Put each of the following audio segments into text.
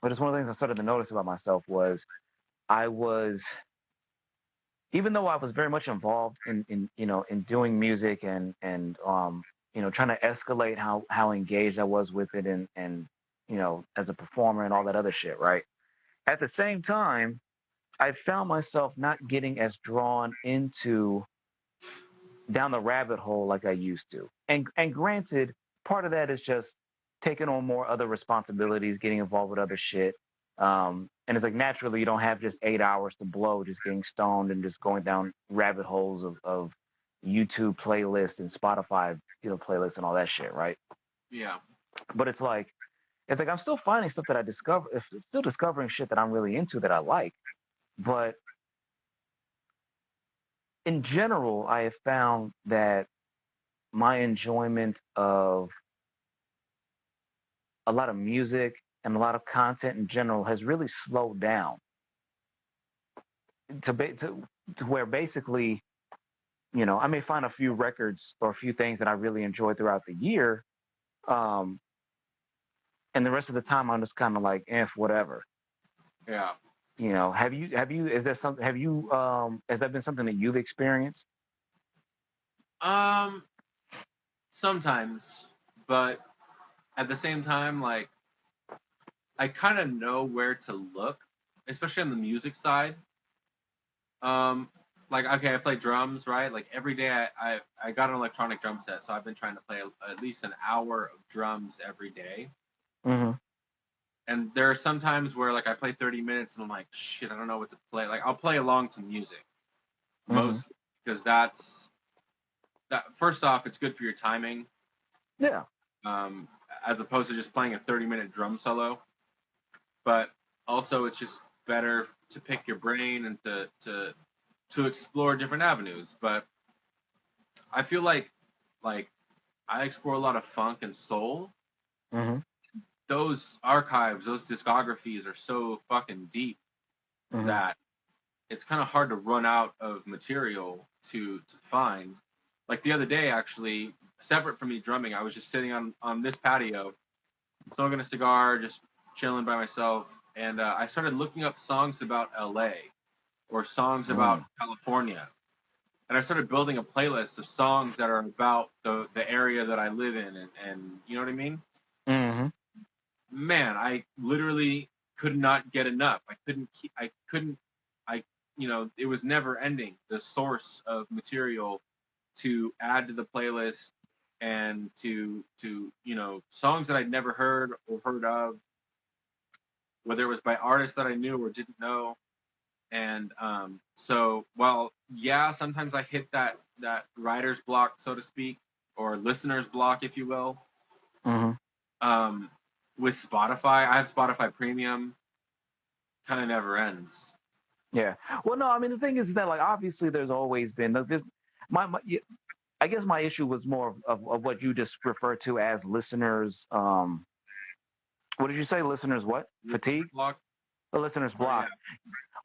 but it's one of the things I started to notice about myself was I was, even though I was very much involved in in doing music and trying to escalate how engaged I was with it and as a performer and all that other shit, right? At the same time, I found myself not getting as drawn into down the rabbit hole like I used to. And granted, part of that is just taking on more other responsibilities, getting involved with other shit. And it's like naturally you don't have just 8 hours to blow just getting stoned and just going down rabbit holes of YouTube playlists and Spotify, playlists and all that shit, right? Yeah. But it's like I'm still finding stuff that I discover, still discovering shit that I'm really into that I like. But in general, I have found that my enjoyment of a lot of music and a lot of content in general has really slowed down to ba- to where basically, I may find a few records or a few things that I really enjoy throughout the year, um, and the rest of the time I'm just kind of like, whatever. Yeah. Is there something? Has that been something that you've experienced? Um, Sometimes, but at the same time, like I kind of know where to look, especially on the music side. Um, like okay, I play drums, right? Like every day, I got an electronic drum set, so I've been trying to play at least an hour of drums every day. Mm-hmm. And there are some times where like I play 30 minutes and I'm like, shit, I don't know what to play. Like I'll play along to music Mm-hmm. mostly because that's that. First off, it's good for your timing, Yeah. um, as opposed to just playing a 30-minute drum solo. But also, it's just better to pick your brain and to explore different avenues. But I feel like I explore a lot of funk and soul. Mm-hmm. Those archives, those discographies are so fucking deep Mm-hmm. that it's kind of hard to run out of material to find. Like the other day, actually, separate from me drumming, I was just sitting on this patio, smoking a cigar, just chilling by myself, and I started looking up songs about LA or songs about Mm-hmm. California, and I started building a playlist of songs that are about the area that I live in, and you know what I mean? Mm-hmm. Man, I literally could not get enough. I couldn't, I, it was never ending. The source of material to add to the playlist and to songs that I'd never heard or heard of, whether it was by artists that I knew or didn't know. And so, while yeah, sometimes I hit that writer's block, so to speak, or listener's block, if you will. Mm-hmm. Um, with Spotify, I have Spotify Premium. Kind of never ends. Yeah. Well, no, I mean the thing is that like obviously there's always been this my I guess my issue was more of what you just referred to as listeners. What did you say? Listeners, what? Listener's Fatigue? block. The listener's Oh yeah, block.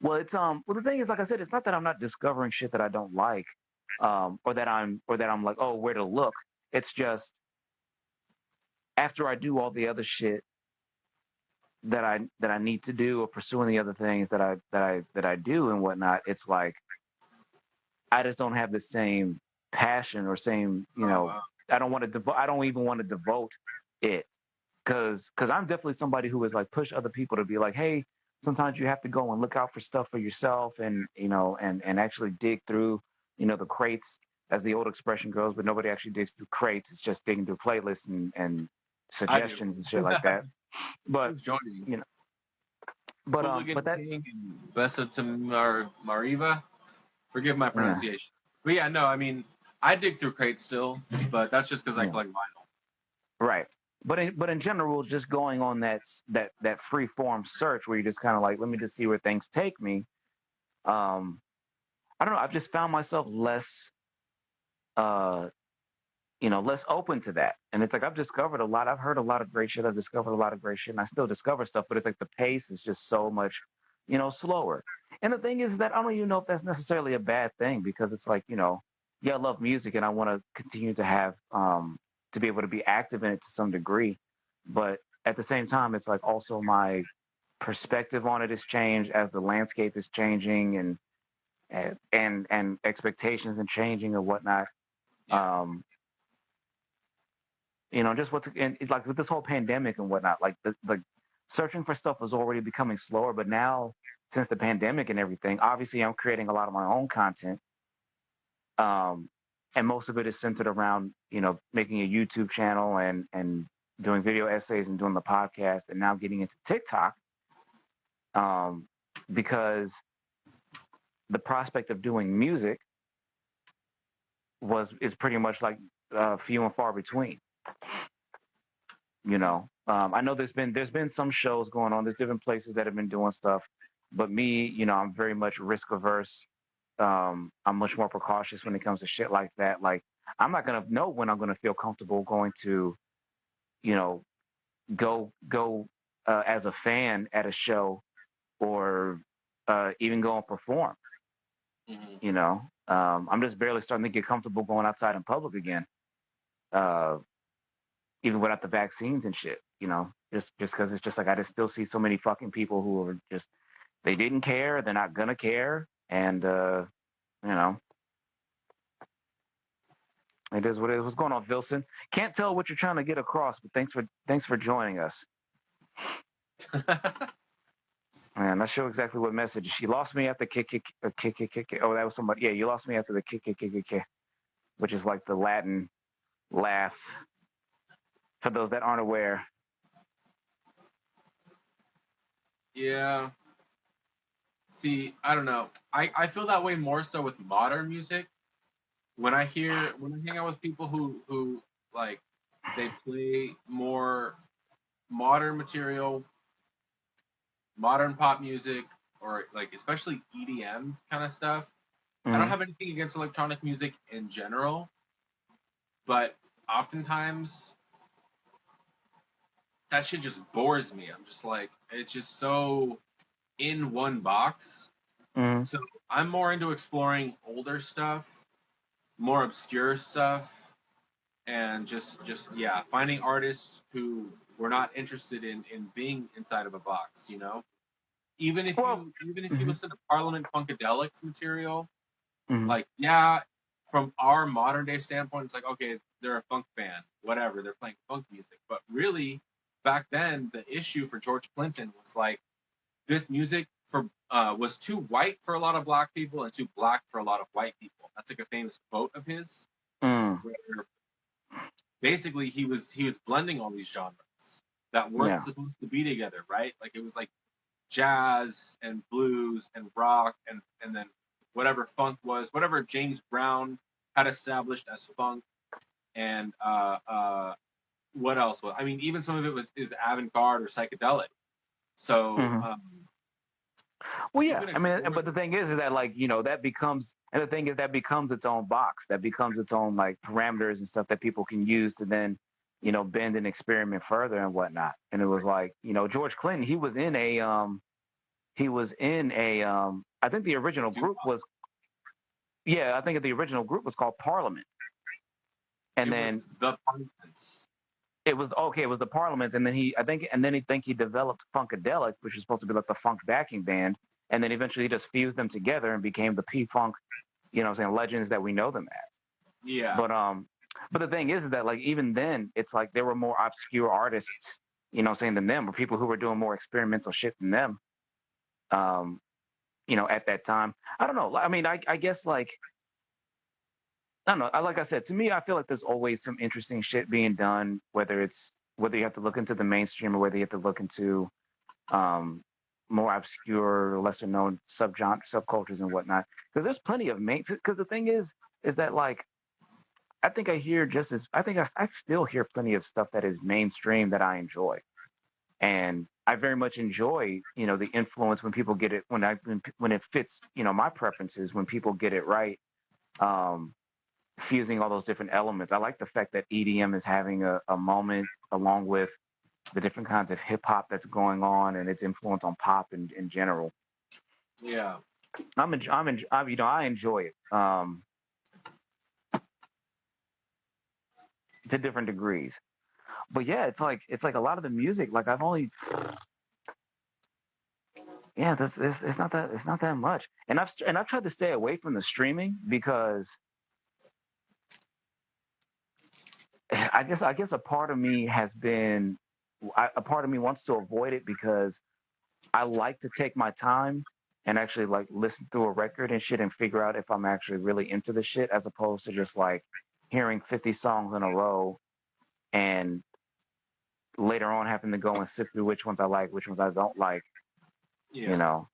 Well, well, the thing is, like I said, it's not that I'm not discovering shit that I don't like, or that I'm like, oh, where to look. It's just after I do all the other shit that I need to do, or pursuing the other things that I do and whatnot. It's like I just don't have the same passion or same, oh wow. I don't want to devote. I don't even want to devote it because I'm definitely somebody who is like push other people to be like, hey, sometimes you have to go and look out for stuff for yourself and and actually dig through the crates, as the old expression goes, but nobody actually digs through crates. It's just digging through playlists and I do. suggestions and shit like that. But Who's joining? you know, but Hooligan that King and Bessa to Mariva. Forgive my yeah, pronunciation. But yeah, no, I mean, I dig through crates still, but that's just because I yeah, collect vinyl. right. But in general, just going on that free form search where you just kind of like, let me just see where things take me. Um, I don't know. I've just found myself uh, less open to that. And it's like I've discovered a lot. I've heard a lot of great shit. I've discovered a lot of great shit, and I still discover stuff. But it's like the pace is just so much, slower. And the thing is that I don't even know if that's necessarily a bad thing because it's like yeah, I love music and I want to continue to have to be able to be active in it to some degree, but at the same time, it's like also perspective on it has changed, as the landscape is changing, and expectations and changing and whatnot. Yeah. Just and like with this whole pandemic and whatnot, like the searching for stuff was already becoming slower, but now since the pandemic and everything, obviously I'm creating a lot of my own content, um, and most of it is centered around making a YouTube channel and doing video essays and doing the podcast, and now getting into TikTok, um, because the prospect of doing music is pretty much like few and far between. I know there's been some shows going on. There's different places that have been doing stuff, but me, I'm very much risk averse. I'm much more precautious when it comes to shit like that. Like, I'm not gonna know when I'm gonna feel comfortable going to, you know, go as a fan at a show, or even go and perform. Mm-hmm. I'm just barely starting to get comfortable going outside in public again. Uh, Even without the vaccines and shit, just because it's just like I just still see so many fucking people who are just, they didn't care, they're not gonna care, and you know, it is what it is. What's going on, Vilson? Can't tell what you're trying to get across, but thanks for joining us. Man, not sure exactly what message. She lost me after kick. Oh, that was somebody. Yeah, you lost me after the kick, which is like the Latin laugh. For those that aren't aware. Yeah. See, I don't know. I feel that way more so with modern music. When I hang out with people who like they play more modern material, modern pop music, or like especially EDM kind of stuff. I don't Mm-hmm. have anything against electronic music in general, but oftentimes that shit just bores me. I'm just like, it's just so in one box. Mm-hmm. So I'm more into exploring older stuff, more obscure stuff, and just yeah, finding artists who were not interested in being inside of a box. Well. Even if you Mm-hmm. listen to Parliament Funkadelics material, Mm-hmm. like yeah, from our modern day standpoint, it's like okay, they're a funk band, whatever, they're playing funk music. But really, back then, the issue for George Clinton was like this music was too white for a lot of black people and too black for a lot of white people. That's like a famous quote of his, Mm. where basically he was blending all these genres that weren't Yeah. supposed to be together, right? Like it was like jazz and blues and rock and then whatever funk was, whatever James Brown had established as funk, and what else was? I mean, even some of it is avant-garde or psychedelic. So Mm-hmm. Well, you yeah. can I mean, explore but the thing is that, like, that becomes, and the thing is that becomes its own box. That becomes its own, like, parameters and stuff that people can use to then, bend and experiment further and whatnot. And it was like, George Clinton, I think the original group Tupac. was, yeah, I think the original group was called Parliament. And It was then the Parliaments. it was okay. It was the Parliament, and then he developed Funkadelic, which was supposed to be like the funk backing band, and then eventually he just fused them together and became the P Funk, what I'm saying, legends that we know them as. Yeah, But the thing is that, like, even then, it's like there were more obscure artists, what I'm saying, than them, or people who were doing more experimental shit than them. Um, at that time, I don't know. I mean, I guess, like, I don't know. Like I said, to me, I feel like there's always some interesting shit being done, whether you have to look into the mainstream or whether you have to look into um, more obscure, lesser known subcultures and whatnot. Because there's plenty of main. Because the thing is that, like, I think I hear just as I think I still hear plenty of stuff that is mainstream that I enjoy, and I very much enjoy the influence when people get it when it fits my preferences, when people get it right. Um, Fusing all those different elements. I like the fact that EDM is having a moment along with the different kinds of hip hop that's going on and its influence on pop in general. yeah. I enjoy it to different degrees. But yeah, it's like a lot of the music. Like yeah, this it's not that much. And I've tried to stay away from the streaming because I guess a part of me has been a part of me wants to avoid it because I like to take my time and actually like listen through a record and shit and figure out if I'm actually really into the shit as opposed to just like hearing 50 songs in a row and later on having to go and sift through which ones I like, which ones I don't like, you Yeah. know.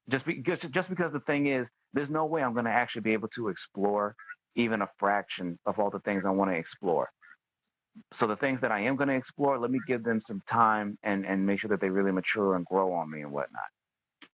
Just because the thing is, there's no way I'm going to actually be able to explore even a fraction of all the things I want to explore. So the things that I am going to explore, let me give them some time and make sure that they really mature and grow on me and whatnot.